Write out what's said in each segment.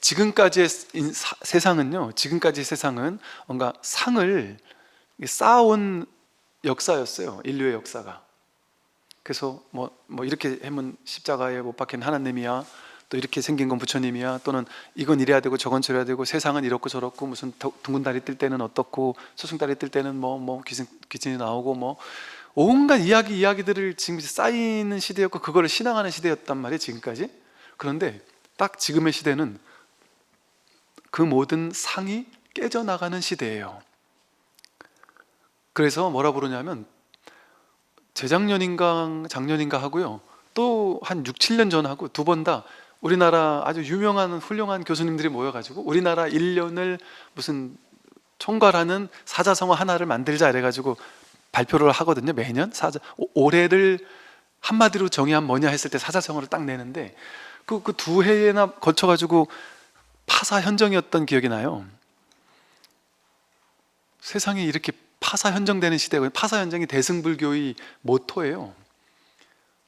지금까지의 세상은요, 지금까지의 세상은 뭔가 상을 쌓아온 역사였어요. 인류의 역사가. 그래서 뭐 이렇게 하면 십자가에 못 박힌 하나님이야, 또 이렇게 생긴 건 부처님이야, 또는 이건 이래야 되고 저건 저래야 되고, 세상은 이렇고 저렇고, 무슨 둥근 달이 뜰 때는 어떻고, 소승달이 뜰 때는 귀신이 나오고, 온갖 이야기들을 지금 쌓이는 시대였고, 그거를 신앙하는 시대였단 말이에요, 지금까지. 그런데 딱 지금의 시대는 그 모든 상이 깨져나가는 시대예요. 그래서 뭐라 부르냐면, 재작년인가 작년인가 하고요, 또 한 6, 7년 전하고 두 번 다 우리나라 아주 유명한 훌륭한 교수님들이 모여가지고 우리나라 1년을 무슨 총괄하는 사자성어 하나를 만들자 이래가지고 발표를 하거든요. 매년 올해를 한마디로 정의하면 뭐냐 했을 때 사자성어를 딱 내는데, 그 두 해나 거쳐가지고 파사현정이었던 기억이 나요. 세상이 이렇게 파사현정되는 시대고, 파사현정이 대승불교의 모토예요.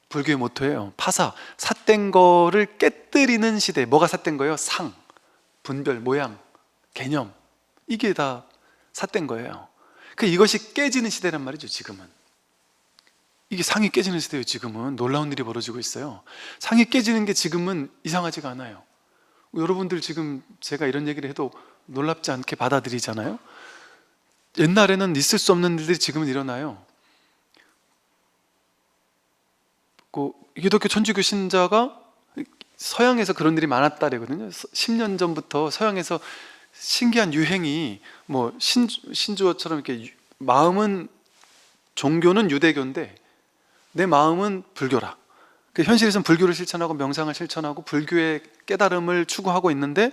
불교의 모토예요. 파사, 삿된 거를 깨뜨리는 시대. 뭐가 삿된 거예요? 상, 분별, 모양, 개념, 이게 다 삿된 거예요. 이것이 깨지는 시대란 말이죠. 지금은 이게 상이 깨지는 시대예요. 지금은 놀라운 일이 벌어지고 있어요. 상이 깨지는 게 지금은 이상하지가 않아요. 여러분들 지금 제가 이런 얘기를 해도 놀랍지 않게 받아들이잖아요. 옛날에는 있을 수 없는 일들이 지금은 일어나요. 기독교 천주교 신자가 서양에서 그런 일이 많았다래거든요. 10년 전부터 서양에서 신기한 유행이, 신주어처럼 이렇게 마음은, 종교는 유대교인데 내 마음은 불교라. 현실에서는 불교를 실천하고 명상을 실천하고 불교의 깨달음을 추구하고 있는데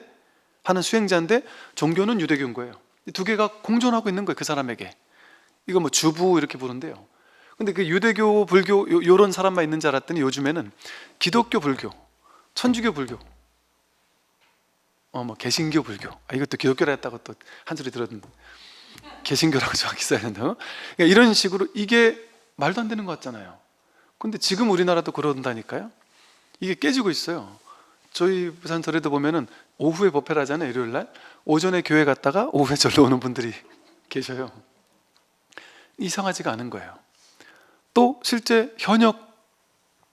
하는 수행자인데, 종교는 유대교인 거예요. 두 개가 공존하고 있는 거예요. 그 사람에게. 이거 주부 이렇게 부른대요. 근데 그 유대교, 불교 요런 사람만 있는 줄 알았더니 요즘에는 기독교 불교, 천주교 불교, 개신교 불교, 이것도 기독교라 했다고 또 한 소리 들었는데, 개신교라고 정확히 써야 된다고? 이런 식으로, 이게 말도 안 되는 것 같잖아요. 근데 지금 우리나라도 그런다니까요. 이게 깨지고 있어요. 저희 부산 절에도 보면은 오후에 법회를 하잖아요. 일요일날 오전에 교회 갔다가 오후에 절로 오는 분들이 계셔요. 이상하지가 않은 거예요. 또 실제 현역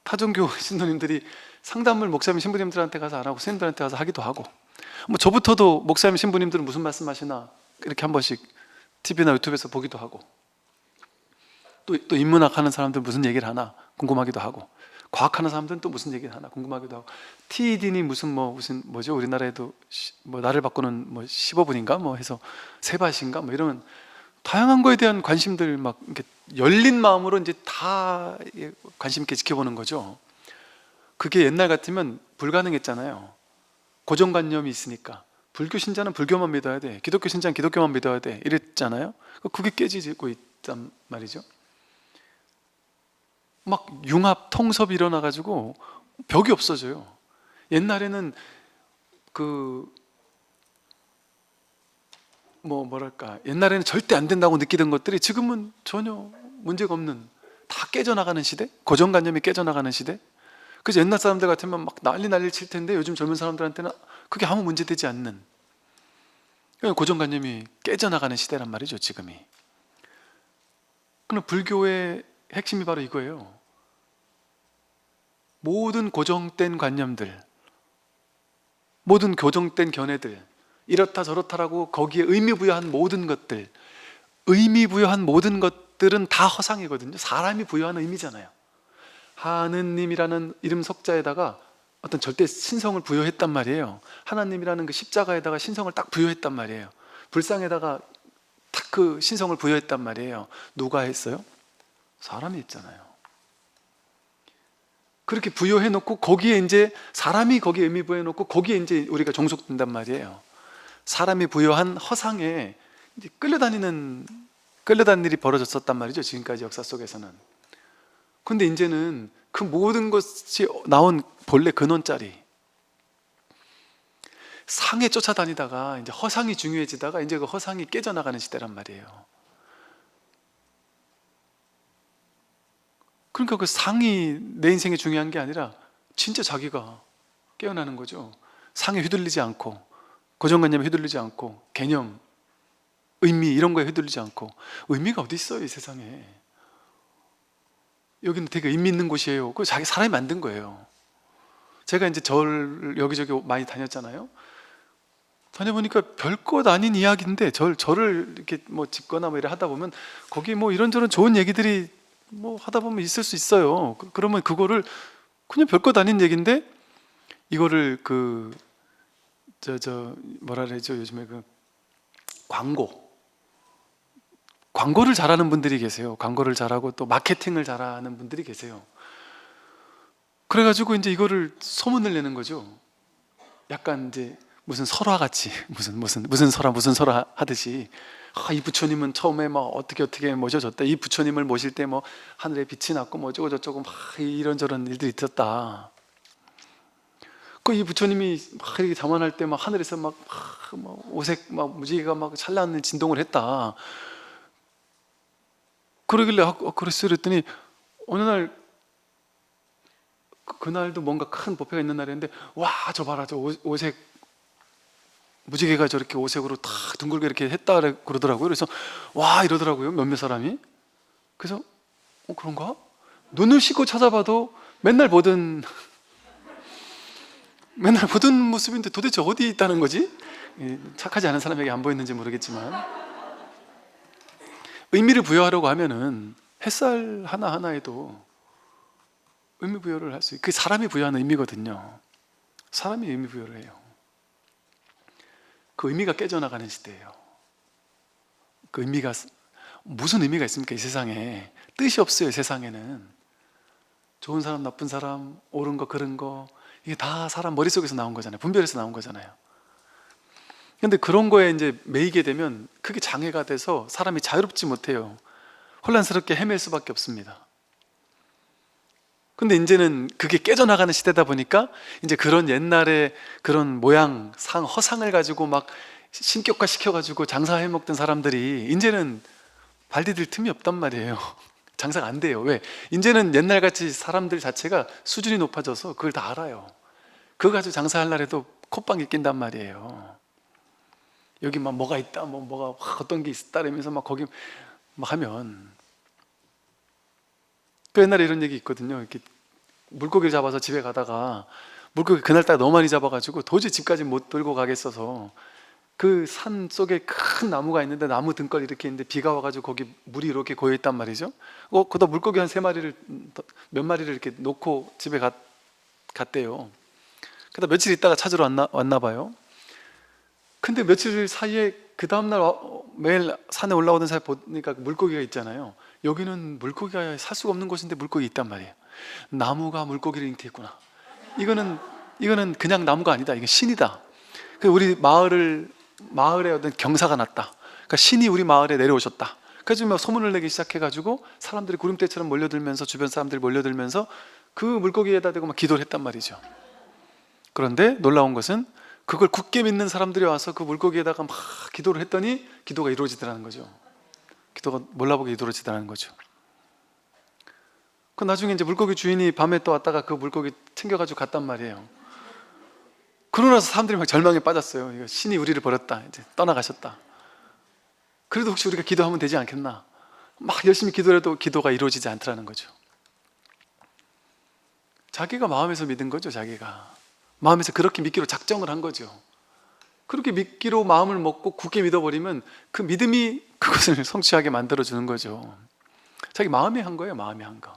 타종교 신도님들이 상담을 목사님 신부님들한테 가서 안 하고 스님들한테 가서 하기도 하고, 저부터도 목사님 신부님들은 무슨 말씀하시나 이렇게 한 번씩 TV나 유튜브에서 보기도 하고, 또 인문학 하는 사람들 무슨 얘기를 하나 궁금하기도 하고, 과학하는 사람들은 또 무슨 얘기를 하나 궁금하기도 하고, TED니 뭐죠? 우리나라에도 나를 바꾸는 15분인가 해서 세바신가 이런 다양한 거에 대한 관심들, 이렇게 열린 마음으로 이제 다 관심 있게 지켜보는 거죠. 그게 옛날 같으면 불가능했잖아요. 고정관념이 있으니까. 불교 신자는 불교만 믿어야 돼, 기독교 신자는 기독교만 믿어야 돼, 이랬잖아요. 그게 깨지고 있단 말이죠. 융합, 통섭이 일어나가지고 벽이 없어져요. 옛날에는 옛날에는 절대 안 된다고 느끼던 것들이 지금은 전혀 문제가 없는, 다 깨져나가는 시대? 고정관념이 깨져나가는 시대? 그래서 옛날 사람들 같으면 난리 칠 텐데, 요즘 젊은 사람들한테는 그게 아무 문제되지 않는, 고정관념이 깨져나가는 시대란 말이죠, 지금이. 그럼 불교의 핵심이 바로 이거예요. 모든 고정된 관념들, 모든 고정된 견해들, 이렇다 저렇다라고 거기에 의미 부여한 모든 것들, 의미 부여한 모든 것들은 다 허상이거든요. 사람이 부여하는 의미잖아요. 하느님이라는 이름 석자에다가 어떤 절대 신성을 부여했단 말이에요. 하나님이라는 그 십자가에다가 신성을 딱 부여했단 말이에요. 불상에다가 딱 그 신성을 부여했단 말이에요. 누가 했어요? 사람이 했잖아요. 그렇게 부여해놓고 거기에 이제 사람이 거기에 의미 부여해놓고 거기에 이제 우리가 종속된단 말이에요. 사람이 부여한 허상에 이제 끌려다니는 일이 벌어졌었단 말이죠, 지금까지 역사 속에서는. 근데 이제는 그 모든 것이 나온 본래 근원자리, 상에 쫓아다니다가 이제 허상이 중요해지다가 이제 그 허상이 깨져나가는 시대란 말이에요. 그러니까 그 상이 내 인생에 중요한 게 아니라 진짜 자기가 깨어나는 거죠. 상에 휘둘리지 않고, 고정관념에 휘둘리지 않고, 개념, 의미 이런 거에 휘둘리지 않고. 의미가 어디 있어요, 이 세상에. 여기는 되게 의미 있는 곳이에요. 그거 자기 사람이 만든 거예요. 제가 이제 절 여기저기 많이 다녔잖아요. 다녀보니까 별것 아닌 이야기인데 절을 이렇게 뭐 짓거나 뭐 이래 하다 보면 거기 뭐 이런저런 좋은 얘기들이 뭐 하다 보면 있을 수 있어요. 그러면 그거를 그냥 별것 아닌 얘기인데 이거를 뭐라 그러죠? 요즘에 광고를 잘하는 분들이 계세요. 광고를 잘하고 또 마케팅을 잘하는 분들이 계세요. 그래가지고 이제 이거를 소문을 내는 거죠. 약간 이제 무슨 설화 같이 무슨 설화 하듯이, 이 부처님은 처음에 막 어떻게 모셔졌다. 이 부처님을 모실 때 뭐 하늘에 빛이 났고 뭐 어쩌고 저쩌고 막 이런저런 일들이 있었다. 이 부처님이 막 이렇게 자만할 때 막 하늘에서 막 오색 막 무지개가 막 찬란한 진동을 했다. 그러길래 그랬더니 어느 날 그날도 뭔가 큰 법회가 있는 날이었는데, 와, 저 봐라, 저 오색 무지개가 저렇게 오색으로 탁 둥글게 이렇게 했다 그러더라고요. 그래서 와 이러더라고요, 몇몇 사람이. 그래서 그런가? 눈을 씻고 찾아봐도 맨날 보던 모습인데 도대체 어디 있다는 거지? 착하지 않은 사람에게 안 보였는지 모르겠지만, 의미를 부여하려고 하면은 햇살 하나하나에도 의미 부여를 할 수 있어요. 그게 사람이 부여하는 의미거든요. 사람이 의미 부여를 해요. 그 의미가 깨져나가는 시대예요. 그 의미가 무슨 의미가 있습니까? 이 세상에 뜻이 없어요. 세상에는 좋은 사람, 나쁜 사람, 옳은 거, 그른 거, 이게 다 사람 머릿속에서 나온 거잖아요. 분별해서 나온 거잖아요. 근데 그런 거에 이제 매이게 되면 그게 장애가 돼서 사람이 자유롭지 못해요. 혼란스럽게 헤맬 수밖에 없습니다. 근데 이제는 그게 깨져나가는 시대다 보니까 이제 그런 옛날에 그런 모양, 허상을 가지고 막 신격화 시켜가지고 장사해 먹던 사람들이 이제는 발 디딜 틈이 없단 말이에요. 장사가 안 돼요. 왜? 이제는 옛날같이 사람들 자체가 수준이 높아져서 그걸 다 알아요. 그거 가지고 장사할 날에도 콧방귀 낀단 말이에요. 여기 막 뭐가 있다, 뭐가 어떤 게 있다 이러면서 막 거기 막 하면, 그 옛날에 이런 얘기 있거든요. 이렇게 물고기를 잡아서 집에 가다가 물고기 그날따라 너무 많이 잡아가지고 도저히 집까지 못 들고 가겠어서 그 산 속에 큰 나무가 있는데 나무 등걸 이렇게 있는데 비가 와가지고 거기 물이 이렇게 고여있단 말이죠. 거기다 물고기 한 몇 마리를 이렇게 놓고 집에 갔대요. 그러다 며칠 있다가 찾으러 왔나 봐요. 근데 며칠 사이에 그 다음날 매일 산에 올라오던 사이에 보니까 물고기가 있잖아요. 여기는 물고기가 살 수가 없는 곳인데 물고기 있단 말이에요. 나무가 물고기를 잉태했구나. 이거는 그냥 나무가 아니다. 이건 신이다. 우리 마을에 어떤 경사가 났다. 그러니까 신이 우리 마을에 내려오셨다. 그래서 막 소문을 내기 시작해가지고 사람들이 구름대처럼 몰려들면서, 주변 사람들이 몰려들면서 그 물고기에다 대고 막 기도를 했단 말이죠. 그런데 놀라운 것은 그걸 굳게 믿는 사람들이 와서 그 물고기에다가 막 기도를 했더니 기도가 이루어지더라는 거죠. 기도가 몰라보게 이루어지더라는 거죠. 그 나중에 이제 물고기 주인이 밤에 또 왔다가 그 물고기 챙겨가지고 갔단 말이에요. 그러고 나서 사람들이 막 절망에 빠졌어요. 이거 신이 우리를 버렸다, 이제 떠나가셨다. 그래도 혹시 우리가 기도하면 되지 않겠나? 막 열심히 기도해도 기도가 이루어지지 않더라는 거죠. 자기가 마음에서 믿은 거죠. 자기가 마음에서 그렇게 믿기로 작정을 한 거죠. 그렇게 믿기로 마음을 먹고 굳게 믿어버리면 그 믿음이 그것을 성취하게 만들어주는 거죠. 자기 마음이 한 거예요. 마음이 한 거.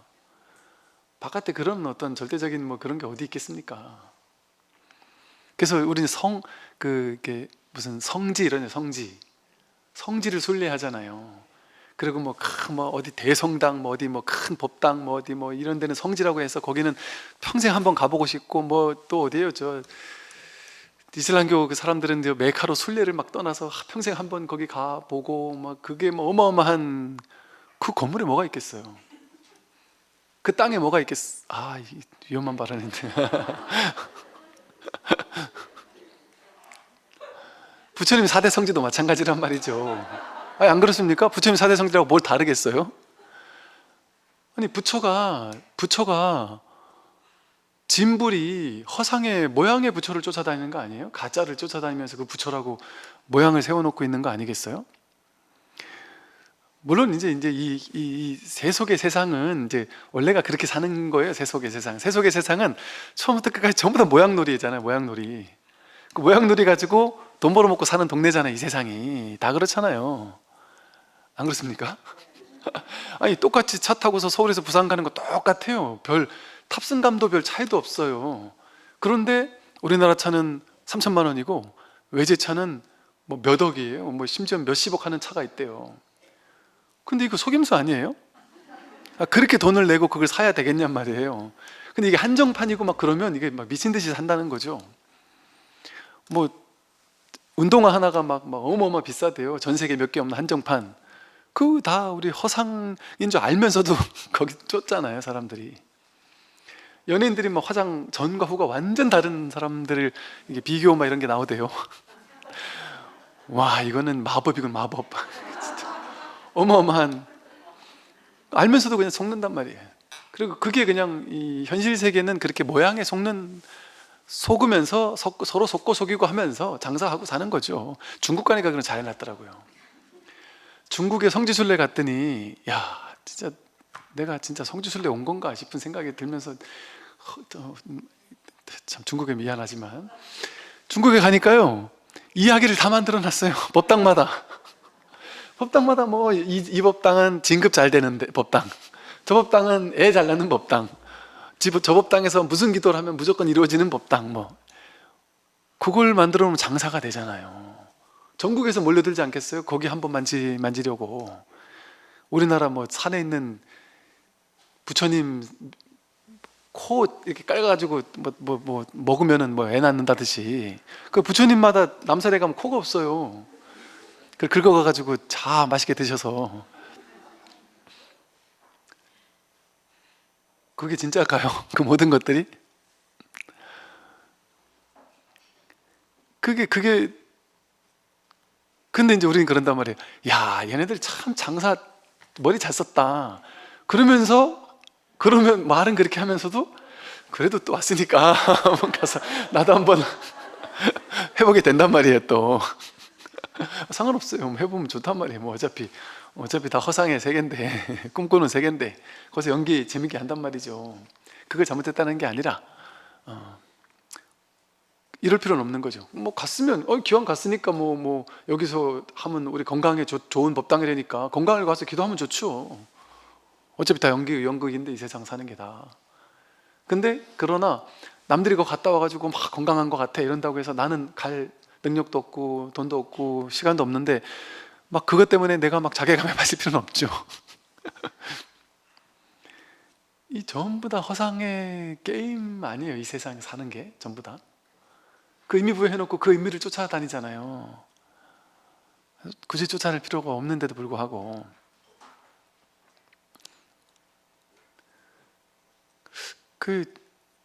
바깥에 그런 어떤 절대적인 뭐 그런 게 어디 있겠습니까? 그래서 우리는 무슨 성지 이러냐, 성지를 순례하잖아요. 그리고 뭐 어디 대성당, 뭐 어디 뭐 큰 법당, 뭐 어디 뭐 이런 데는 성지라고 해서 거기는 평생 한번 가보고 싶고, 뭐 또 어디에요? 이슬람교 그 사람들은 메카로 순례를 막 떠나서 평생 한번 거기 가보고, 막 그게 뭐 어마어마한, 그 건물에 뭐가 있겠어요? 그 땅에 뭐가 있겠어? 위험한 발언인데. 부처님 4대 성지도 마찬가지란 말이죠. 안 그렇습니까? 부처님 4대 성지라고 뭘 다르겠어요? 아니 부처가 진불이 허상의 모양의 부처를 쫓아다니는 거 아니에요? 가짜를 쫓아다니면서 그 부처라고 모양을 세워놓고 있는 거 아니겠어요? 물론 이제 이 세속의 세상은 이제 원래가 그렇게 사는 거예요. 세속의 세상. 세속의 세상은 처음부터 끝까지 전부 다 모양놀이잖아요. 모양놀이. 그 모양놀이 가지고 돈 벌어먹고 사는 동네잖아요. 이 세상이 다 그렇잖아요. 안 그렇습니까? 아니 똑같이 차 타고서 서울에서 부산 가는 거 똑같아요. 별 탑승감도 별 차이도 없어요. 그런데 우리나라 차는 3천만 원이고 외제차는 뭐 몇 억이에요. 뭐 심지어 몇십억 하는 차가 있대요. 근데 이거 속임수 아니에요? 그렇게 돈을 내고 그걸 사야 되겠냔 말이에요. 근데 이게 한정판이고 막 그러면 이게 막 미친 듯이 산다는 거죠. 뭐 운동화 하나가 막 어마어마 비싸대요. 전 세계 몇 개 없는 한정판. 그거 다 우리 허상인 줄 알면서도 거기 쫓잖아요, 사람들이. 연예인들이 막 화장 전과 후가 완전 다른 사람들을 이게 비교 막 이런 게 나오대요. 와, 이거는 마법이군, 마법. 진짜 어마어마한. 알면서도 그냥 속는단 말이에요. 그리고 그게 그냥 이 현실 세계는 그렇게 모양에 속으면서 서로 속고 속이고 하면서 장사하고 사는 거죠. 중국 가니까 그런 잘 해놨더라고요. 중국에 성지순례 갔더니 야, 진짜 내가 진짜 성지순례 온 건가 싶은 생각이 들면서 참 중국에 미안하지만 중국에 가니까요 이야기를 다 만들어 놨어요. 법당마다 뭐 이 법당은 진급 잘 되는 법당, 저 법당은 애 잘 낳는 법당, 저 법당에서 무슨 기도를 하면 무조건 이루어지는 법당, 뭐 그걸 만들어 놓으면 장사가 되잖아요. 전국에서 몰려들지 않겠어요? 거기 한번 만지려고. 우리나라 뭐 산에 있는 부처님 코 이렇게 깔아가지고 뭐 먹으면은 뭐 애 낳는다듯이 그 부처님마다 남산에 가면 코가 없어요. 그걸 긁어가지고 자 맛있게 드셔서. 그게 진짜일까요? 그 모든 것들이? 그게 근데 이제 우리는 그런단 말이에요. 야, 얘네들 참 장사 머리 잘 썼다. 그러면 말은 그렇게 하면서도 그래도 또 왔으니까 한번 가서 나도 한번 해보게 된단 말이에요. 또 상관없어요. 해보면 좋단 말이에요. 뭐 어차피 다 허상의 세계인데 꿈꾸는 세계인데 거기서 연기 재밌게 한단 말이죠. 그걸 잘못했다는 게 아니라 이럴 필요는 없는 거죠. 뭐 갔으면 기왕 갔으니까 뭐 여기서 하면 우리 건강에 좋은 법당이라니까 건강을 가서 기도하면 좋죠. 어차피 다 연극인데 이 세상 사는 게 다. 근데 그러나 남들이 거 갔다 와가지고 막 건강한 것 같아 이런다고 해서 나는 갈 능력도 없고 돈도 없고 시간도 없는데 막 그것 때문에 내가 막 자괴감에 빠질 필요는 없죠. 이 전부 다 허상의 게임 아니에요. 이 세상에 사는 게 전부 다. 그 의미 부여해놓고 그 의미를 쫓아다니잖아요. 굳이 쫓아낼 필요가 없는데도 불구하고.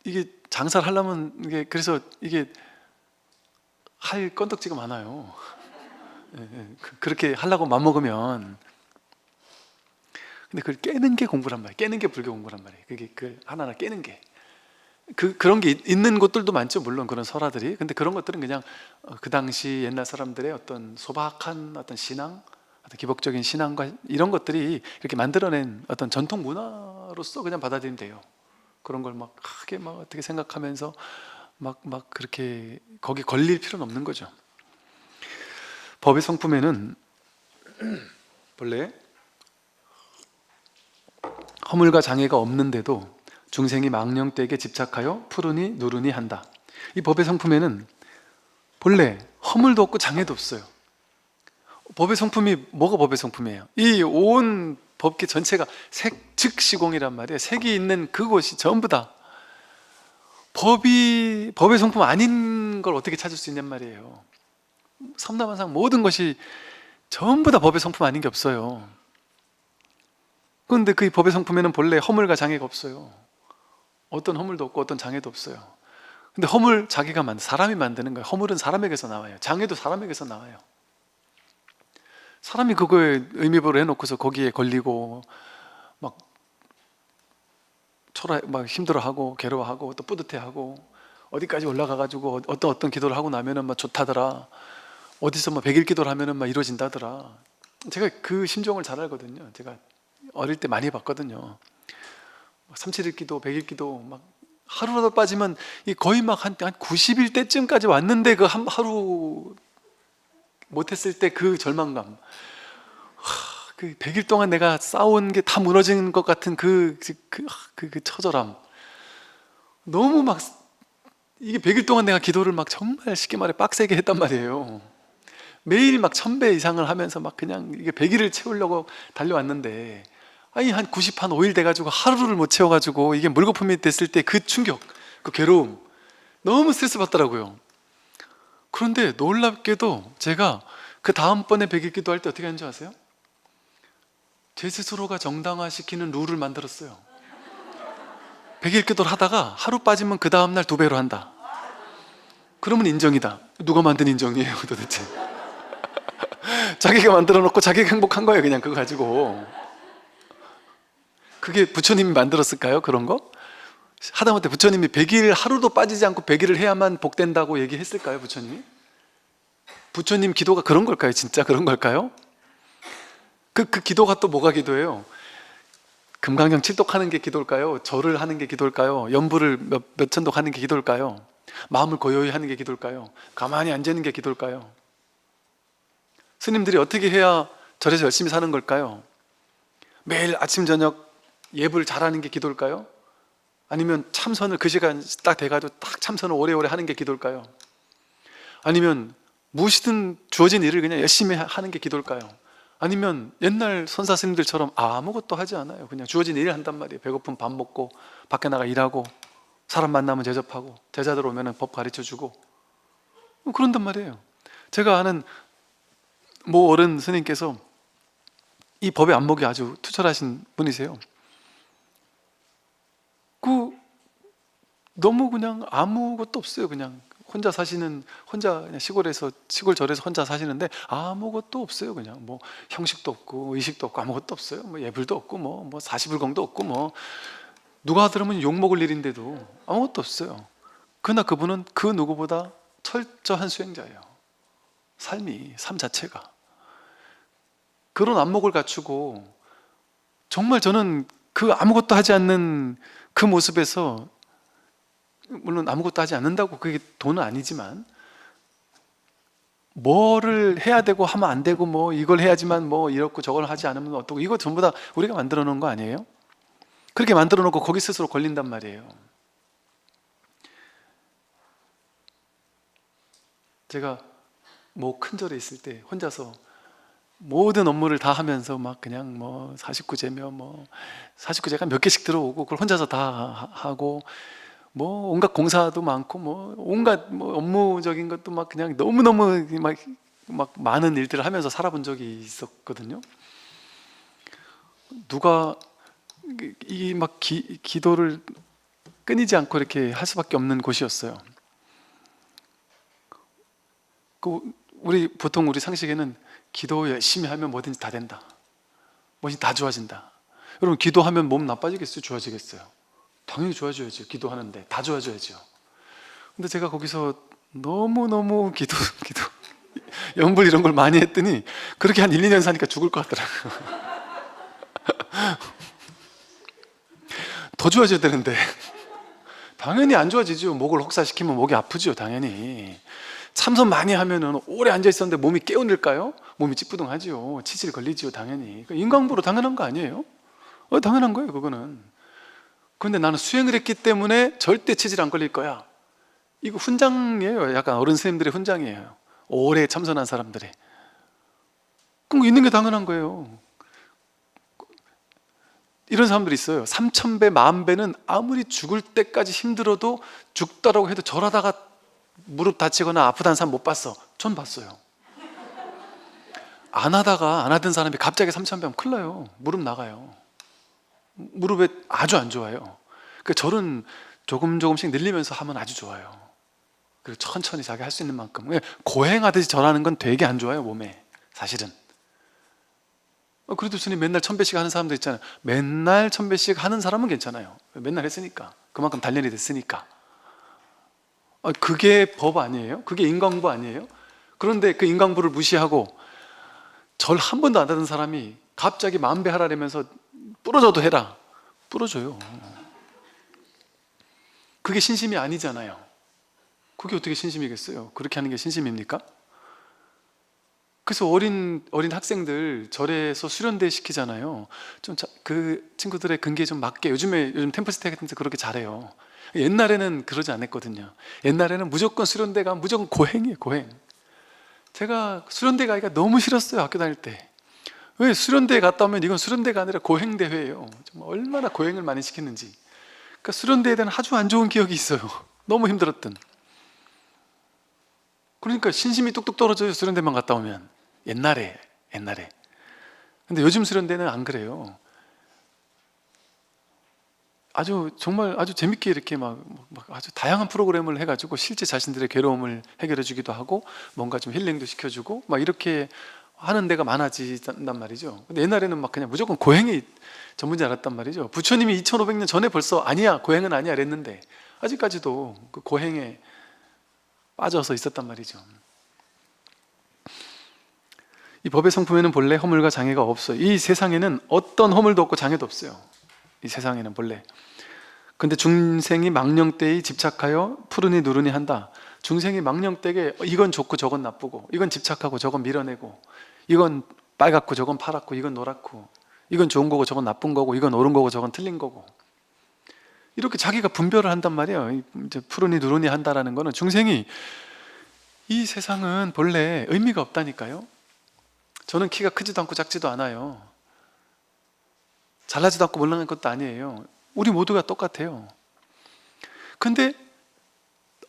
이게 장사를 하려면 그래서 이게 할 건덕지가 많아요. 그렇게 하려고 맘먹으면. 근데 그걸 깨는 게 공부란 말이에요. 깨는 게 불교 공부란 말이에요. 그게 하나하나 깨는 게. 그런 게 있는 곳들도 많죠. 물론 그런 설화들이. 근데 그런 것들은 그냥 그 당시 옛날 사람들의 어떤 소박한 어떤 신앙, 어떤 기복적인 신앙과 이런 것들이 이렇게 만들어낸 어떤 전통 문화로서 그냥 받아들이면 돼요. 그런 걸 막 크게 막 어떻게 생각하면서 막 그렇게 거기 걸릴 필요는 없는 거죠. 법의 성품에는 본래 허물과 장애가 없는데도 중생이 망령되게 집착하여 푸르니 누르니 한다. 이 법의 성품에는 본래 허물도 없고 장애도 없어요. 법의 성품이 뭐가 법의 성품이에요? 이 온 법계 전체가 색, 즉 시공이란 말이에요. 색이 있는 그곳이 전부 다 법의 성품 아닌 걸 어떻게 찾을 수 있냔 말이에요. 삼라만상 모든 것이 전부 다 법의 성품 아닌 게 없어요. 그런데 그 법의 성품에는 본래 허물과 장애가 없어요. 어떤 허물도 없고 어떤 장애도 없어요. 근데 허물 사람이 만드는 거예요. 허물은 사람에게서 나와요. 장애도 사람에게서 나와요. 사람이 그거에 의미부여를 해놓고서 거기에 걸리고 막 막 힘들어하고 괴로워하고 또 뿌듯해하고 어디까지 올라가가지고 어떤 기도를 하고 나면은 막 좋다더라. 어디서 막 100일 기도를 하면은 막 이루어진다더라. 제가 그 심정을 잘 알거든요. 제가 어릴 때 많이 봤거든요. 37일 기도, 100일 기도 막 하루라도 빠지면 거의 막 한 90일 때쯤까지 왔는데 그 하루 못했을 때 그 절망감, 그 100일 동안 내가 쌓아온 게 다 무너지는 것 같은 그 처절함. 너무 막 이게 100일 동안 내가 기도를 막 정말 쉽게 말해 빡세게 했단 말이에요. 매일 막 1000배 이상을 하면서 막 그냥 이게 100일을 채우려고 달려왔는데 아니 한 5일 돼가지고 하루를 못 채워가지고 이게 물거품이 됐을 때 그 충격, 그 괴로움 너무 스트레스 받더라고요. 그런데 놀랍게도 제가 그 다음번에 100일 기도할 때 어떻게 하는지 아세요? 제 스스로가 정당화시키는 룰을 만들었어요. 100일 기도를 하다가 하루 빠지면 그 다음날 2배로 한다. 그러면 인정이다. 누가 만든 인정이에요 도대체? 자기가 만들어 놓고 자기가 행복한 거예요. 그냥 그거 가지고. 그게 부처님이 만들었을까요? 그런 거? 하다못해 부처님이 100일 하루도 빠지지 않고 100일을 해야만 복된다고 얘기했을까요? 부처님이? 부처님 기도가 그런 걸까요? 진짜 그런 걸까요? 그 기도가 또 뭐가 기도예요? 금강경 7독 하는 게 기도일까요? 절을 하는 게 기도일까요? 연부를 몇 천독 하는 게 기도일까요? 마음을 고요히 하는 게 기도일까요? 가만히 앉아 있는 게 기도일까요? 스님들이 어떻게 해야 절에서 열심히 사는 걸까요? 매일 아침 저녁 예불 잘하는 게 기도일까요? 아니면 참선을 그 시간 딱 돼가지고 딱 참선을 오래오래 하는 게 기도일까요? 아니면 무엇이든 주어진 일을 그냥 열심히 하는 게 기도일까요? 아니면 옛날 선사 스님들처럼 아무것도 하지 않아요. 그냥 주어진 일을 한단 말이에요. 배고프면 밥 먹고 밖에 나가 일하고 사람 만나면 대접하고 제자들 오면 법 가르쳐주고 그런단 말이에요. 제가 아는 모 어른 스님께서 이 법의 안목이 아주 투철하신 분이세요. 너무 그냥 아무것도 없어요. 그냥 혼자 그냥 시골 절에서 혼자 사시는데 아무것도 없어요. 그냥 뭐 형식도 없고 의식도 없고 아무것도 없어요. 뭐 예불도 없고 뭐 사시불공도 없고 뭐 누가 들으면 욕 먹을 일인데도 아무것도 없어요. 그러나 그분은 그 누구보다 철저한 수행자예요. 삶 자체가 그런 안목을 갖추고 정말 저는 그 아무것도 하지 않는 그 모습에서, 물론 아무것도 하지 않는다고 그게 돈은 아니지만 뭐를 해야 되고 하면 안 되고 뭐 이걸 해야지만 뭐 이렇고 저걸 하지 않으면 어떻고 이거 전부 다 우리가 만들어 놓은 거 아니에요? 그렇게 만들어 놓고 거기 스스로 걸린단 말이에요. 제가 뭐 큰 절에 있을 때 혼자서 모든 업무를 다 하면서 막 그냥 뭐 49제며 뭐 49제가 몇 개씩 들어오고 그걸 혼자서 다 하고 뭐 온갖 공사도 많고 뭐 온갖 뭐 업무적인 것도 막 그냥 너무너무 막 많은 일들을 하면서 살아본 적이 있었거든요. 누가 이 막 기도를 끊이지 않고 이렇게 할 수밖에 없는 곳이었어요. 보통 우리 상식에는 기도 열심히 하면 뭐든지 다 된다, 뭐든지 다 좋아진다. 여러분 기도하면 몸 나빠지겠어요? 좋아지겠어요? 당연히 좋아져야죠. 기도하는데 다 좋아져야죠. 근데 제가 거기서 너무너무 기도 연불 이런 걸 많이 했더니 그렇게 한 1, 2년 사니까 죽을 것 같더라고요. 더 좋아져야 되는데 당연히 안 좋아지죠. 목을 혹사시키면 목이 아프죠. 당연히. 참선 많이 하면은 오래 앉아 있었는데 몸이 깨어날까요? 몸이 찌뿌둥하죠. 치질 걸리죠. 당연히. 인강보로 당연한 거 아니에요? 당연한 거예요. 그거는. 그런데 나는 수행을 했기 때문에 절대 치질 안 걸릴 거야, 이거 훈장이에요. 약간 어른 스님들의 훈장이에요. 오래 참선한 사람들의. 그럼 있는 게 당연한 거예요. 이런 사람들이 있어요. 3000배, 10,000배는 아무리 죽을 때까지 힘들어도 죽더라고 해도 절하다가 무릎 다치거나 아프다는 사람 못 봤어. 전 봤어요. 안 하던 사람이 갑자기 3000배 하면 큰일 나요. 무릎 나가요. 무릎에 아주 안 좋아요. 그 절은 조금씩 늘리면서 하면 아주 좋아요. 그리고 천천히 자기 할 수 있는 만큼 고행하듯이 절하는 건 되게 안 좋아요, 몸에. 사실은 그래도 스님 맨날 1000배씩 하는 사람도 있잖아요. 맨날 1000배씩 하는 사람은 괜찮아요. 맨날 했으니까, 그만큼 단련이 됐으니까. 그게 법 아니에요? 그게 인강부 아니에요? 그런데 그 인강부를 무시하고 절 한 번도 안 하던 사람이 갑자기 10,000배 하라면서 부러져도 해라. 부러져요. 그게 신심이 아니잖아요. 그게 어떻게 신심이겠어요? 그렇게 하는 게 신심입니까? 그래서 어린 학생들 절에서 수련대 시키잖아요. 그 친구들의 근기에 좀 맞게, 요즘 템플스테이 같은 데 그렇게 잘해요. 옛날에는 그러지 않았거든요. 옛날에는 무조건 수련대 가면 무조건 고행이에요, 고행. 제가 수련대 가기가 너무 싫었어요, 학교 다닐 때. 왜? 수련대에 갔다 오면 이건 수련대가 아니라 고행대회예요. 정말 얼마나 고행을 많이 시켰는지. 그러니까 수련대에 대한 아주 안 좋은 기억이 있어요. 너무 힘들었던. 그러니까 신심이 뚝뚝 떨어져요, 수련대만 갔다 오면. 옛날에. 근데 요즘 수련대는 안 그래요. 정말 아주 재밌게 이렇게 막 아주 다양한 프로그램을 해가지고 실제 자신들의 괴로움을 해결해 주기도 하고, 뭔가 좀 힐링도 시켜주고, 막 이렇게 하는 데가 많아진단 말이죠. 근데 옛날에는 막 그냥 무조건 고행이 전문지 않았단 말이죠. 부처님이 2500년 전에 벌써 아니야, 고행은 아니야 그랬는데 아직까지도 그 고행에 빠져서 있었단 말이죠. 이 법의 성품에는 본래 허물과 장애가 없어요. 이 세상에는 어떤 허물도 없고 장애도 없어요. 이 세상에는 본래. 근데 중생이 망령때에 집착하여 푸르니 누르니 한다. 중생이 망령때에 이건 좋고 저건 나쁘고, 이건 집착하고 저건 밀어내고, 이건 빨갛고 저건 파랗고, 이건 노랗고, 이건 좋은 거고 저건 나쁜 거고, 이건 옳은 거고 저건 틀린 거고, 이렇게 자기가 분별을 한단 말이에요. 이제 푸르니 누르니 한다라는 거는 중생이 이 세상은 본래 의미가 없다니까요. 저는 키가 크지도 않고 작지도 않아요. 잘나지도 않고 몰랑한 것도 아니에요. 우리 모두가 똑같아요. 근데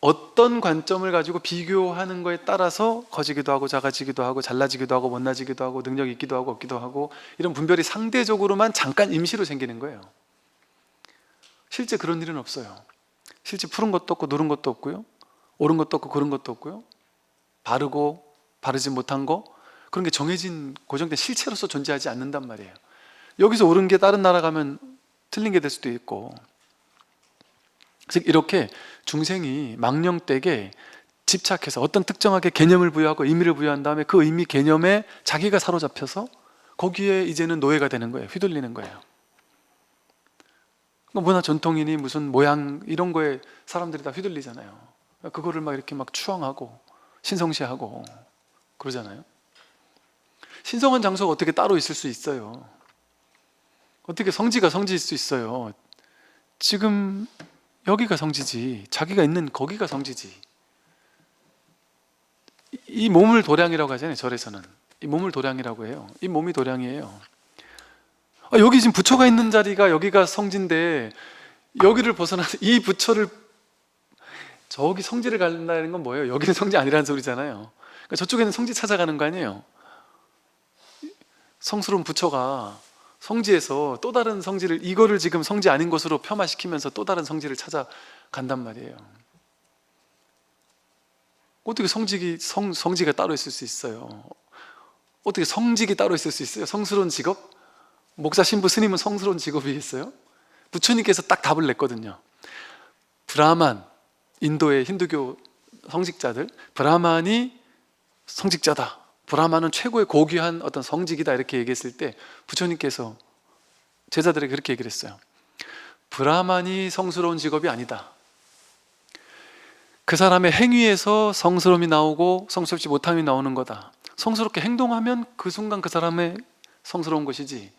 어떤 관점을 가지고 비교하는 거에 따라서 커지기도 하고 작아지기도 하고 잘나지기도 하고 못나지기도 하고 능력이 있기도 하고 없기도 하고, 이런 분별이 상대적으로만 잠깐 임시로 생기는 거예요. 실제 그런 일은 없어요. 실제 푸른 것도 없고 누른 것도 없고요, 옳은 것도 없고 그른 것도 없고요, 바르고 바르지 못한 거, 그런 게 정해진 고정된 실체로서 존재하지 않는단 말이에요. 여기서 옳은 게 다른 나라 가면 틀린 게 될 수도 있고. 즉 이렇게 중생이 망령되게 집착해서 어떤 특정하게 개념을 부여하고 의미를 부여한 다음에 그 의미 개념에 자기가 사로잡혀서 거기에 이제는 노예가 되는 거예요. 휘둘리는 거예요. 문화 전통이니 무슨 모양 이런 거에 사람들이 다 휘둘리잖아요. 그거를 막 이렇게 막 추앙하고 신성시하고 그러잖아요. 신성한 장소가 어떻게 따로 있을 수 있어요? 어떻게 성지가 성지일 수 있어요? 지금 여기가 성지지, 자기가 있는 거기가 성지지. 이 몸을 도량이라고 하잖아요, 절에서는. 이 몸을 도량이라고 해요. 이 몸이 도량이에요. 여기 지금 부처가 있는 자리가 여기가 성지인데, 여기를 벗어나서 이 부처를, 저기 성지를 간다는 건 뭐예요? 여기는 성지 아니라는 소리잖아요. 그러니까 저쪽에는 성지 찾아가는 거 아니에요? 성스러운 부처가 성지에서 또 다른 성지를, 이거를 지금 성지 아닌 곳으로 폄하시키면서 또 다른 성지를 찾아간단 말이에요. 어떻게 성지가 따로 있을 수 있어요? 어떻게 성직이 따로 있을 수 있어요? 성스러운 직업? 목사, 신부, 스님은 성스러운 직업이겠어요? 부처님께서 딱 답을 냈거든요. 브라만, 인도의 힌두교 성직자들, 브라만이 성직자다, 브라만은 최고의 고귀한 어떤 성직이다, 이렇게 얘기했을 때 부처님께서 제자들에게 그렇게 얘기를 했어요. 브라만이 성스러운 직업이 아니다. 그 사람의 행위에서 성스러움이 나오고 성스럽지 못함이 나오는 거다. 성스럽게 행동하면 그 순간 그 사람의 성스러운 것이지,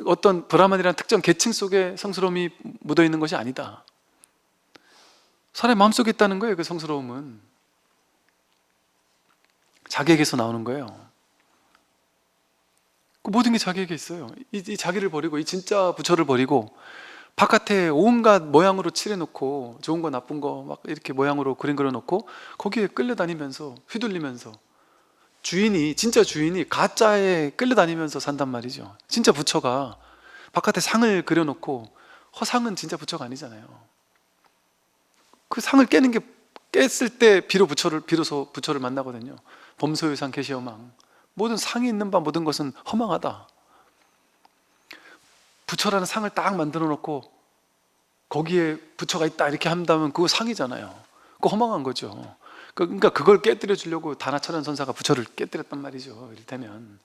어떤 브라만이라는 특정 계층 속에 성스러움이 묻어있는 것이 아니다. 사람의 마음속에 있다는 거예요. 그 성스러움은 자기에게서 나오는 거예요. 그 모든 게 자기에게 있어요. 이 자기를 버리고, 이 진짜 부처를 버리고 바깥에 온갖 모양으로 칠해놓고, 좋은 거 나쁜 거 막 이렇게 모양으로 그림 그려놓고 거기에 끌려다니면서 휘둘리면서, 진짜 주인이 가짜에 끌려다니면서 산단 말이죠. 진짜 부처가 바깥에 상을 그려놓고, 허상은 진짜 부처가 아니잖아요. 그 상을 깼을 때 비로소 부처를 만나거든요. 범소유상 계시어망, 모든 상이 있는 바 모든 것은 허망하다. 부처라는 상을 딱 만들어 놓고 거기에 부처가 있다 이렇게 한다면 그거 상이잖아요. 그거 허망한 거죠. 그러니까 그걸 깨뜨려 주려고 다나철현 선사가 부처를 깨뜨렸단 말이죠. 이를테면.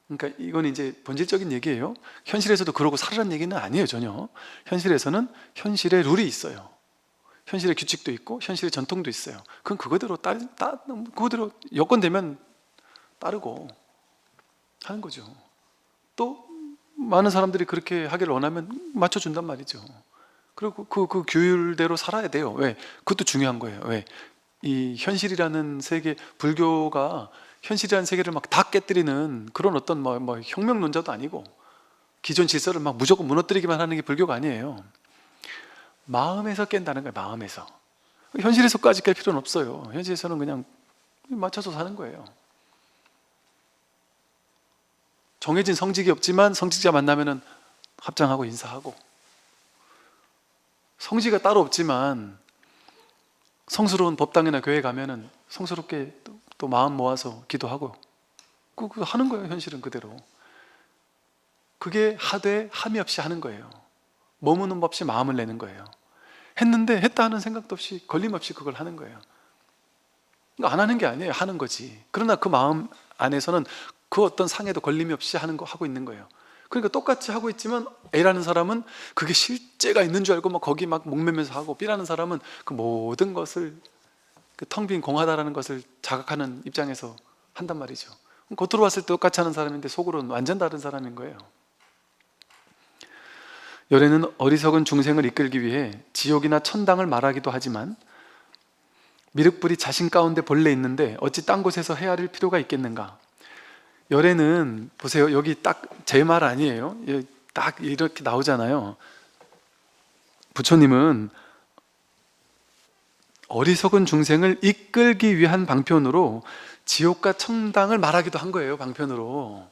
그러니까 이건 이제 본질적인 얘기예요. 현실에서도 그러고 살으라는 얘기는 아니에요, 전혀. 현실에서는 현실의 룰이 있어요. 현실의 규칙도 있고 현실의 전통도 있어요. 그건 그거대로 여건 되면 따르고 하는 거죠. 또 많은 사람들이 그렇게 하기를 원하면 맞춰준단 말이죠. 그리고 그 규율대로 살아야 돼요. 왜? 그것도 중요한 거예요. 왜? 이 현실이라는 세계, 불교가 현실이라는 세계를 막 다 깨뜨리는 그런 어떤 뭐 혁명론자도 아니고 기존 질서를 막 무조건 무너뜨리기만 하는 게 불교가 아니에요. 마음에서 깬다는 거예요. 마음에서. 현실에서까지 깰 필요는 없어요. 현실에서는 그냥 맞춰서 사는 거예요. 정해진 성직이 없지만 성직자 만나면은 합장하고 인사하고, 성지가 따로 없지만 성스러운 법당이나 교회 가면은 성스럽게 또 마음 모아서 기도하고 그거 하는 거예요. 현실은 그대로. 그게 하되 함이 없이 하는 거예요. 머무는 법 없이 마음을 내는 거예요. 했는데 했다 하는 생각도 없이 걸림없이 그걸 하는 거예요. 안 하는 게 아니에요. 하는 거지. 그러나 그 마음 안에서는 그 어떤 상에도 걸림이 없이 하고 있는 거예요. 그러니까 똑같이 하고 있지만 A라는 사람은 그게 실제가 있는 줄 알고 막 거기 막 목매면서 하고, B라는 사람은 그 모든 것을 그 텅 빈 공하다라는 것을 자각하는 입장에서 한단 말이죠. 겉으로 봤을 때 똑같이 하는 사람인데 속으로는 완전 다른 사람인 거예요. 열애는 어리석은 중생을 이끌기 위해 지옥이나 천당을 말하기도 하지만 미륵불이 자신 가운데 본래 있는데 어찌 딴 곳에서 헤아릴 필요가 있겠는가? 열애는 보세요. 여기 딱 제 말 아니에요. 딱 이렇게 나오잖아요. 부처님은 어리석은 중생을 이끌기 위한 방편으로 지옥과 천당을 말하기도 한 거예요. 방편으로.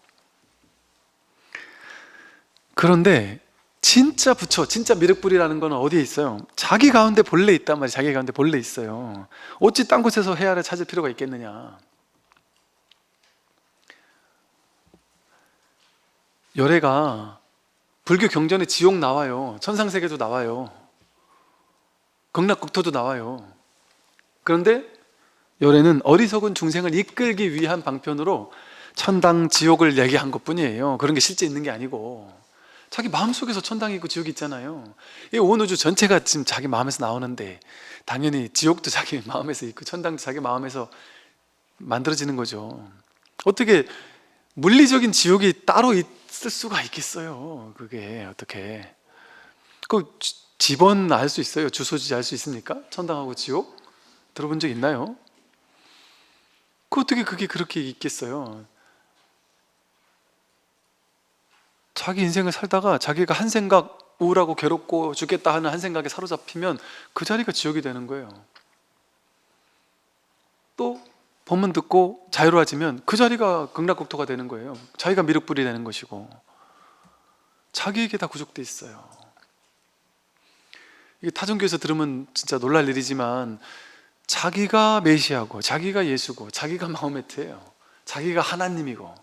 그런데 진짜 부처, 진짜 미륵불이라는 건 어디에 있어요? 자기 가운데 본래 있단 말이에요. 자기 가운데 본래 있어요. 어찌 딴 곳에서 헤아려 찾을 필요가 있겠느냐? 열애가 불교 경전에 지옥 나와요. 천상세계도 나와요. 극락국토도 나와요. 그런데 열애는 어리석은 중생을 이끌기 위한 방편으로 천당, 지옥을 얘기한 것뿐이에요. 그런 게 실제 있는 게 아니고 자기 마음속에서 천당이 있고 지옥이 있잖아요. 이 온 우주 전체가 지금 자기 마음에서 나오는데 당연히 지옥도 자기 마음에서 있고 천당도 자기 마음에서 만들어지는 거죠. 어떻게 물리적인 지옥이 따로 있을 수가 있겠어요? 그게 어떻게? 그 집원 알 수 있어요? 주소지 알 수 있습니까? 천당하고 지옥? 들어본 적 있나요? 그 어떻게 그게 그렇게 있겠어요? 자기 인생을 살다가 자기가 한 생각, 우울하고 괴롭고 죽겠다 하는 한 생각에 사로잡히면 그 자리가 지옥이 되는 거예요. 또 법문 듣고 자유로워지면 그 자리가 극락국토가 되는 거예요. 자기가 미륵불이 되는 것이고 자기에게 다 구족돼 있어요. 이게 타종교에서 들으면 진짜 놀랄 일이지만 자기가 메시아고 자기가 예수고 자기가 마호메트예요. 자기가 하나님이고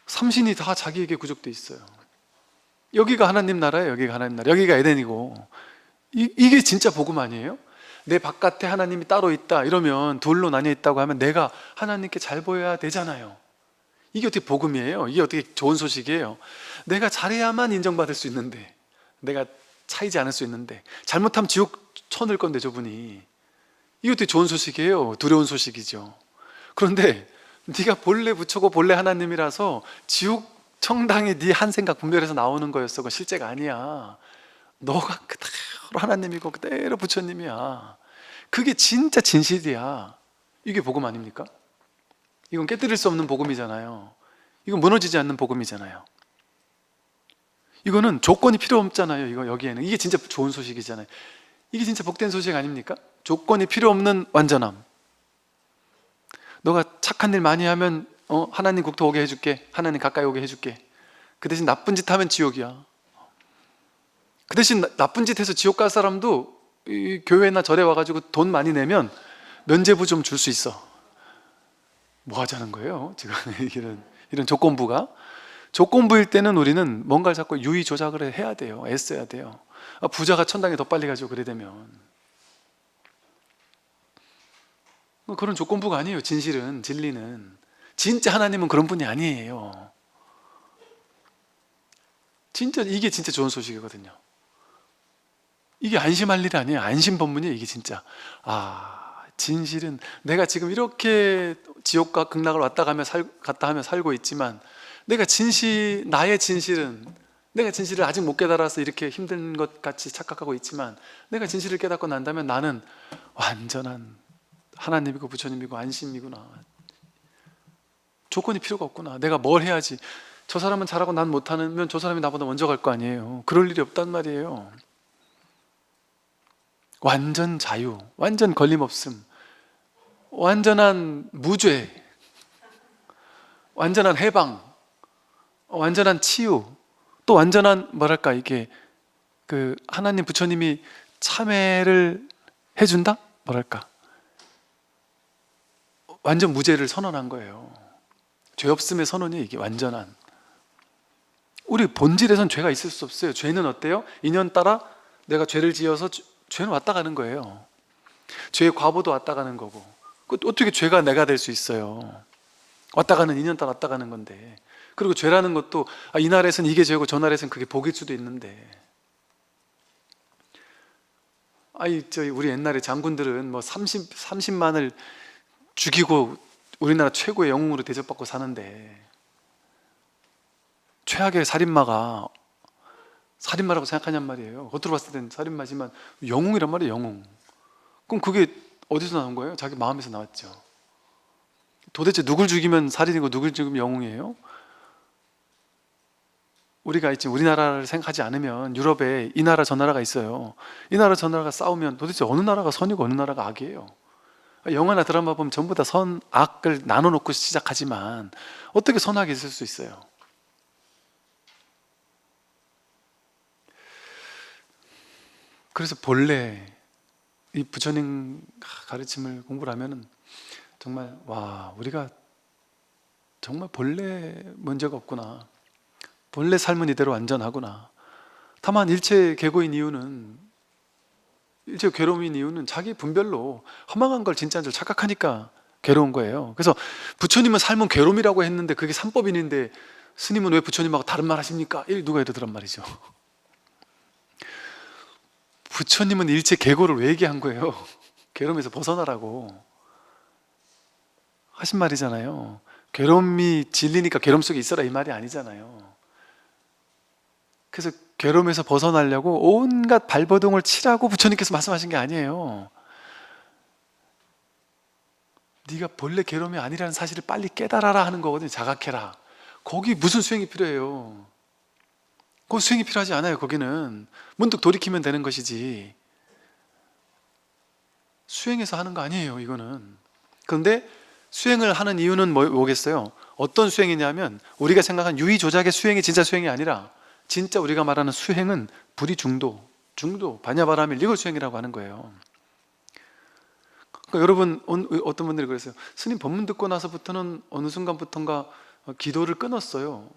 삼신이 다 자기에게 구족돼 있어요. 여기가 하나님 나라예요. 여기가 하나님 나라. 여기가 에덴이고 이게 진짜 복음 아니에요? 내 바깥에 하나님이 따로 있다 이러면 둘로 나뉘어 있다고 하면 내가 하나님께 잘 보여야 되잖아요. 이게 어떻게 복음이에요? 이게 어떻게 좋은 소식이에요? 내가 잘해야만 인정받을 수 있는데, 내가 차이지 않을 수 있는데 잘못하면 지옥 쳐넣을 건데 저분이, 이게 어떻게 좋은 소식이에요? 두려운 소식이죠. 그런데 네가 본래 부처고 본래 하나님이라서 지옥 청당이 네 한 생각 분별해서 나오는 거였어. 그건 실제가 아니야. 너가 그대로 하나님이고 그대로 부처님이야. 그게 진짜 진실이야. 이게 복음 아닙니까? 이건 깨뜨릴 수 없는 복음이잖아요. 이건 무너지지 않는 복음이잖아요. 이거는 조건이 필요 없잖아요. 이거 여기에는 이게 진짜 좋은 소식이잖아요. 이게 진짜 복된 소식 아닙니까? 조건이 필요 없는 완전함. 너가 착한 일 많이 하면 하나님 국토 오게 해줄게. 하나님 가까이 오게 해줄게. 그 대신 나쁜 짓 하면 지옥이야. 그 대신 나쁜 짓 해서 지옥 갈 사람도 이 교회나 절에 와가지고 돈 많이 내면 면죄부 좀 줄 수 있어. 뭐 하자는 거예요 지금? 이런 조건부가, 조건부일 때는 우리는 뭔가를 자꾸 유의 조작을 해야 돼요. 애써야 돼요. 부자가 천당에 더 빨리 가죠 그래 되면. 그런 조건부가 아니에요. 진실은, 진리는. 진짜 하나님은 그런 분이 아니에요. 진짜 이게 진짜 좋은 소식이거든요. 이게 안심할 일이 아니에요. 안심 법문이에요 이게 진짜. 진실은 내가 지금 이렇게 지옥과 극락을 왔다 갔다 하며 살고 있지만, 나의 진실은, 내가 진실을 아직 못 깨달아서 이렇게 힘든 것 같이 착각하고 있지만, 내가 진실을 깨닫고 난다면 나는 완전한 하나님이고 부처님이고 안심이구나. 조건이 필요가 없구나. 내가 뭘 해야지, 저 사람은 잘하고 난 못하면 저 사람이 나보다 먼저 갈 거 아니에요. 그럴 일이 없단 말이에요. 완전 자유, 완전 걸림없음, 완전한 무죄, 완전한 해방, 완전한 치유, 또 완전한 뭐랄까 이게 그 하나님 부처님이 참회를 해준다? 뭐랄까 완전 무죄를 선언한 거예요. 죄 없음의 선언이 이게 완전한. 우리 본질에선 죄가 있을 수 없어요. 죄는 어때요? 인연 따라 내가 죄를 지어서 죄는 왔다 가는 거예요. 죄의 과보도 왔다 가는 거고. 어떻게 죄가 내가 될 수 있어요? 왔다 가는, 인연 따라 왔다 가는 건데. 그리고 죄라는 것도 이 날에선 이게 죄고 저 날에선 그게 복일 수도 있는데. 우리 옛날에 장군들은 뭐 30만을 죽이고 우리나라 최고의 영웅으로 대접받고 사는데, 최악의 살인마라고 생각하냔 말이에요. 겉으로 봤을 땐 살인마지만 영웅이란 말이에요. 영웅. 그럼 그게 어디서 나온 거예요? 자기 마음에서 나왔죠. 도대체 누굴 죽이면 살인이고 누굴 죽이면 영웅이에요? 우리가 지금 우리나라를 생각하지 않으면 유럽에 이 나라 저 나라가 있어요. 이 나라 저 나라가 싸우면 도대체 어느 나라가 선이고 어느 나라가 악이에요? 영화나 드라마 보면 전부 다 선, 악을 나눠놓고 시작하지만 어떻게 선악이 있을 수 있어요? 그래서 본래 이 부처님 가르침을 공부를 하면은 정말 우리가 정말 본래 문제가 없구나. 본래 삶은 이대로 완전하구나. 다만 일체 괴로움인 이유는 자기 분별로 허망한 걸 진짜인 줄 착각하니까 괴로운 거예요. 그래서 부처님은 삶은 괴로움이라고 했는데 그게 삼법인인데 스님은 왜 부처님하고 다른 말 하십니까? 누가 이러더란 말이죠. 부처님은 일체 괴고를 왜 얘기한 거예요? 괴로움에서 벗어나라고 하신 말이잖아요. 괴로움이 진리니까 괴로움 속에 있어라 이 말이 아니잖아요. 그래서 괴로움에서 벗어나려고 온갖 발버둥을 치라고 부처님께서 말씀하신 게 아니에요. 네가 본래 괴로움이 아니라는 사실을 빨리 깨달아라 하는 거거든요. 자각해라. 거기 무슨 수행이 필요해요? 그 수행이 필요하지 않아요. 거기는 문득 돌이키면 되는 것이지 수행해서 하는 거 아니에요. 이거는. 그런데 수행을 하는 이유는 뭐겠어요? 어떤 수행이냐면 우리가 생각한 유의조작의 수행이 진짜 수행이 아니라 진짜 우리가 말하는 수행은 불이중도, 반야바라밀 이걸 수행이라고 하는 거예요. 그러니까 여러분, 어떤 분들이 그랬어요. 스님 법문 듣고 나서부터는 어느 순간부터인가 기도를 끊었어요.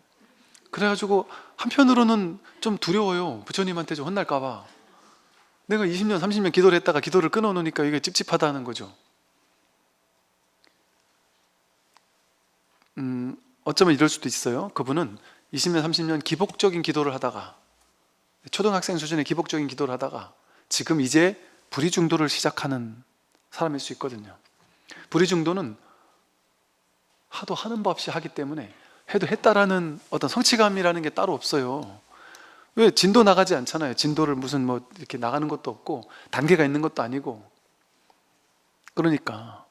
그래가지고 한편으로는 좀 두려워요. 부처님한테 좀 혼날까 봐. 내가 20년, 30년 기도를 했다가 기도를 끊어놓으니까 이게 찝찝하다는 거죠. 어쩌면 이럴 수도 있어요. 그분은 20년, 30년 기복적인 기도를 하다가, 초등학생 수준의 기복적인 기도를 하다가 지금 이제 불이중도를 시작하는 사람일 수 있거든요. 불이중도는 하도 하는 법 없이 하기 때문에 해도 했다라는 어떤 성취감이라는 게 따로 없어요. 왜? 진도 나가지 않잖아요. 진도를 무슨 이렇게 나가는 것도 없고 단계가 있는 것도 아니고. 그러니까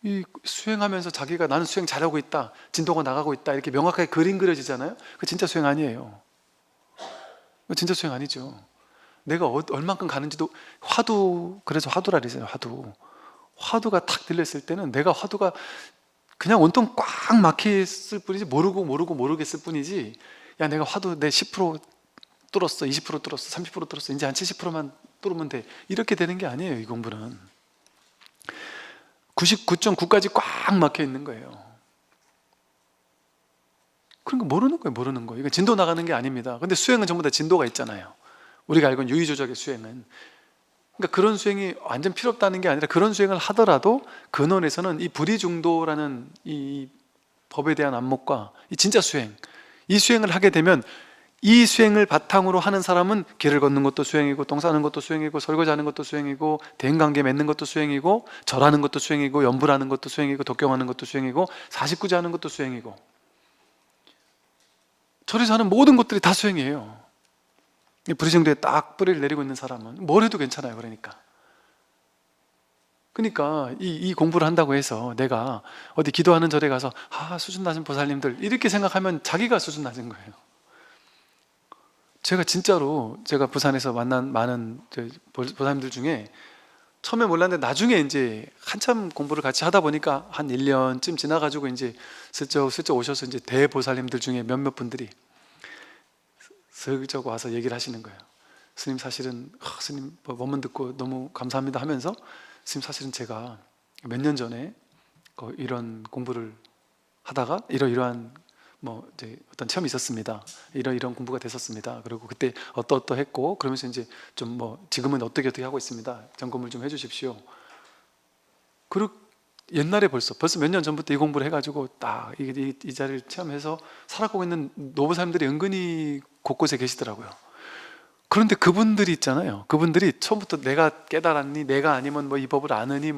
이 수행하면서 자기가 나는 수행 잘하고 있다, 진도가 나가고 있다 이렇게 명확하게 그림 그려지잖아요. 그 진짜 수행 아니에요. 진짜 수행 아니죠. 내가 얼만큼 가는지도, 그래서 화두라 그러잖아요. 화두가 탁 들렸을 때는 내가 화두가 그냥 온통 꽉 막혔을 뿐이지 모르겠을 뿐이지, 야 내가 화두 내 10% 뚫었어, 20% 뚫었어, 30% 뚫었어, 이제 한 70%만 뚫으면 돼. 이렇게 되는 게 아니에요. 이 공부는 99.9까지 꽉 막혀 있는 거예요. 그런 거 모르는 거예요. 모르는 거. 이거 진도 나가는 게 아닙니다. 근데 수행은 전부 다 진도가 있잖아요. 우리가 알고 있는 유의조적의 수행은, 그러니까 그런 수행이 완전 필요 없다는 게 아니라, 그런 수행을 하더라도 근원에서는 이 불이중도라는 이 법에 대한 안목과 이 진짜 수행, 이 수행을 하게 되면, 이 수행을 바탕으로 하는 사람은 길을 걷는 것도 수행이고, 똥 싸는 것도 수행이고, 설거지하는 것도 수행이고, 대인관계 맺는 것도 수행이고, 절하는 것도 수행이고, 연불하는 것도 수행이고, 독경하는 것도 수행이고, 사십구제 하는 것도 수행이고, 절에서 하는 모든 것들이 다 수행이에요. 불이중도에 딱 뿌리를 내리고 있는 사람은 뭘 해도 괜찮아요. 그러니까 이 공부를 한다고 해서 내가 어디 기도하는 절에 가서 수준 낮은 보살님들 이렇게 생각하면 자기가 수준 낮은 거예요. 제가 진짜로 제가 부산에서 만난 많은 보살님들 중에 처음에 몰랐는데 나중에 이제 한참 공부를 같이 하다 보니까 한 1년쯤 지나가지고 이제 슬쩍 오셔서 이제 대보살님들 중에 몇몇 분들이 슬쩍 와서 얘기를 하시는 거예요. 스님 사실은 스님 법문 듣고 너무 감사합니다 하면서, 스님 사실은 제가 몇 년 전에 이런 공부를 하다가 이러이러한 이제 어떤 체험이 있었습니다. 이런 공부가 됐었습니다. 그리고 그때 어떠했고, 그러면서 이제 좀 지금은 어떻게 하고 있습니다. 점검을 좀 해주십시오. 그리고 옛날에 벌써 몇 년 전부터 이 공부를 해가지고 딱 이 자리를 체험해서 살아가고 있는 노부사님들이 은근히 곳곳에 계시더라고요. 그런데 그분들이 있잖아요. 그분들이 처음부터 내가 깨달았니? 내가 아니면 이 법을 아느니?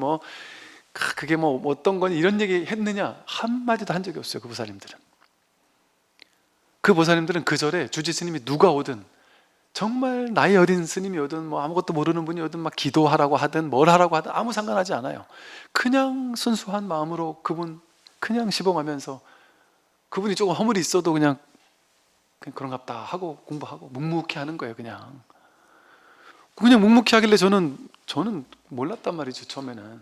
그게 어떤 거니? 이런 얘기 했느냐? 한마디도 한 적이 없어요. 그 보살님들은. 그 보살님들은 그 절에 주지 스님이 누가 오든, 정말 나이 어린 스님이 오든 아무것도 모르는 분이 오든 막 기도하라고 하든 뭘 하라고 하든 아무 상관하지 않아요. 그냥 순수한 마음으로 그분 그냥 시봉하면서, 그분이 조금 허물이 있어도 그냥 그런갑다 하고 공부하고 묵묵히 하는 거예요. 그냥 묵묵히 하길래 저는 몰랐단 말이죠. 처음에는.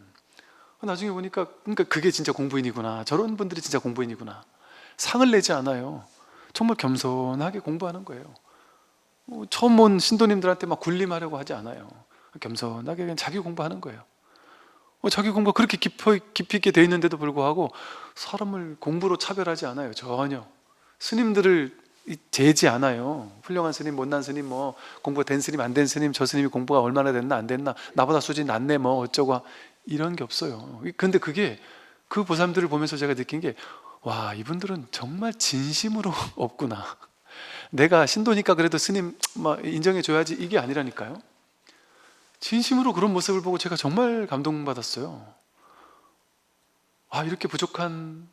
나중에 보니까 그러니까 그게 진짜 공부인이구나, 저런 분들이 진짜 공부인이구나. 상을 내지 않아요. 정말 겸손하게 공부하는 거예요. 처음 온 신도님들한테 막 군림하려고 하지 않아요. 겸손하게 그냥 자기 공부하는 거예요. 자기 공부가 그렇게 깊이 있게 돼 있는데도 불구하고 사람을 공부로 차별하지 않아요. 전혀. 스님들을 재지 않아요. 훌륭한 스님, 못난 스님, 공부가 된 스님, 안 된 스님, 저 스님이 공부가 얼마나 됐나 안 됐나, 나보다 수준이 낮네 어쩌고, 이런 게 없어요. 근데 그게 그 보살님들을 보면서 제가 느낀 게, 와, 이분들은 정말 진심으로 없구나. 내가 신도니까 그래도 스님 인정해 줘야지, 이게 아니라니까요. 진심으로 그런 모습을 보고 제가 정말 감동받았어요. 이렇게 부족한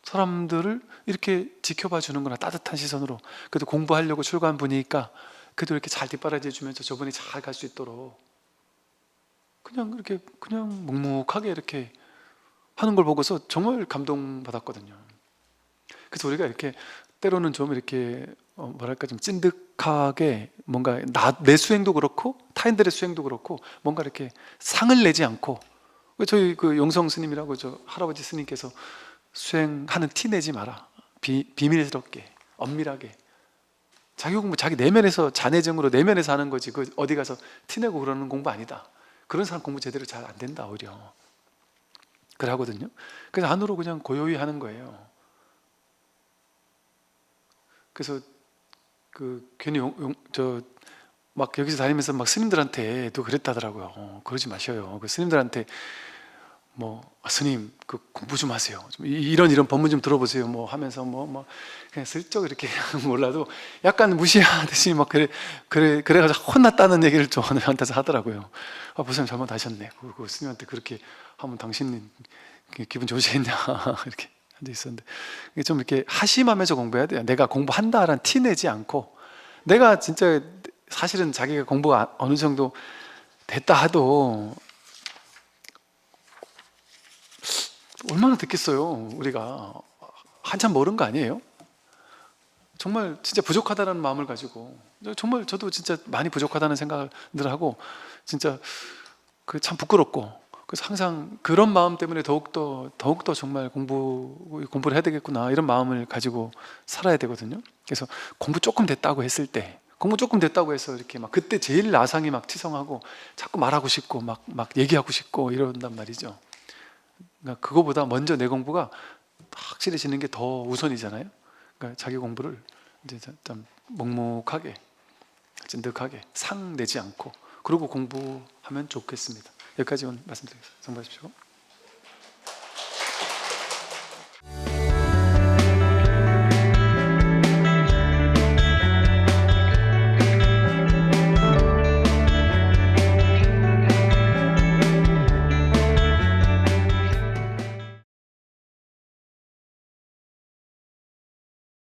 사람들을 이렇게 지켜봐 주는구나, 따뜻한 시선으로. 그래도 공부하려고 출가한 분이니까 그래도 이렇게 잘 뒷바라지 주면서 저분이 잘 갈 수 있도록 그냥 묵묵하게 이렇게 하는 걸 보고서 정말 감동받았거든요. 그래서 우리가 이렇게 때로는 좀 이렇게 좀 찐득하게 뭔가 내 수행도 그렇고 타인들의 수행도 그렇고 뭔가 이렇게 상을 내지 않고, 저희 그 용성 스님이라고 저 할아버지 스님께서 수행하는 티 내지 마라, 비밀스럽게 엄밀하게 자기 공부 자기 내면에서 자내증으로 내면에서 하는 거지, 그 어디 가서 티 내고 그러는 공부 아니다. 그런 사람 공부 제대로 잘 안 된다, 오히려. 그래 하거든요. 그래서 안으로 그냥 고요히 하는 거예요. 그래서 괜히 막 여기서 다니면서 막 스님들한테도 그랬다더라고요. 그러지 마셔요. 그 스님들한테 스님 공부 좀 하세요. 좀 이런 법문 좀 들어보세요. 하면서 그냥 슬쩍 이렇게 몰라도 약간 무시하듯이 그래가지고 혼났다는 얘기를 저한테서 하더라고요. 보살님 잘못하셨네. 그 스님한테 그렇게 하면 당신 기분 좋으시겠냐 이렇게 앉아 있었는데, 좀 이렇게 하심하면서 공부해야 돼요. 내가 공부한다라는 티 내지 않고, 내가 진짜 사실은 자기가 공부가 어느 정도 됐다 하도 얼마나 듣겠어요. 우리가 한참 모른 거 아니에요? 정말 진짜 부족하다는 마음을 가지고, 정말 저도 진짜 많이 부족하다는 생각을 하고, 진짜 참 부끄럽고, 그래서 항상 그런 마음 때문에 더욱더 정말 공부를 해야 되겠구나, 이런 마음을 가지고 살아야 되거든요. 그래서 공부 조금 됐다고 했을 때, 공부 조금 됐다고 해서 이렇게 막 그때 제일 나상이 막 치성하고 자꾸 말하고 싶고 막 얘기하고 싶고 이런단 말이죠. 그러니까 그거보다 먼저 내 공부가 확실해지는 게 더 우선이잖아요. 그러니까 자기 공부를 이제 좀 묵묵하게, 찐득하게 상 내지 않고 그러고 공부하면 좋겠습니다. 여기까지 말씀드리겠습니다. 성공하십시오.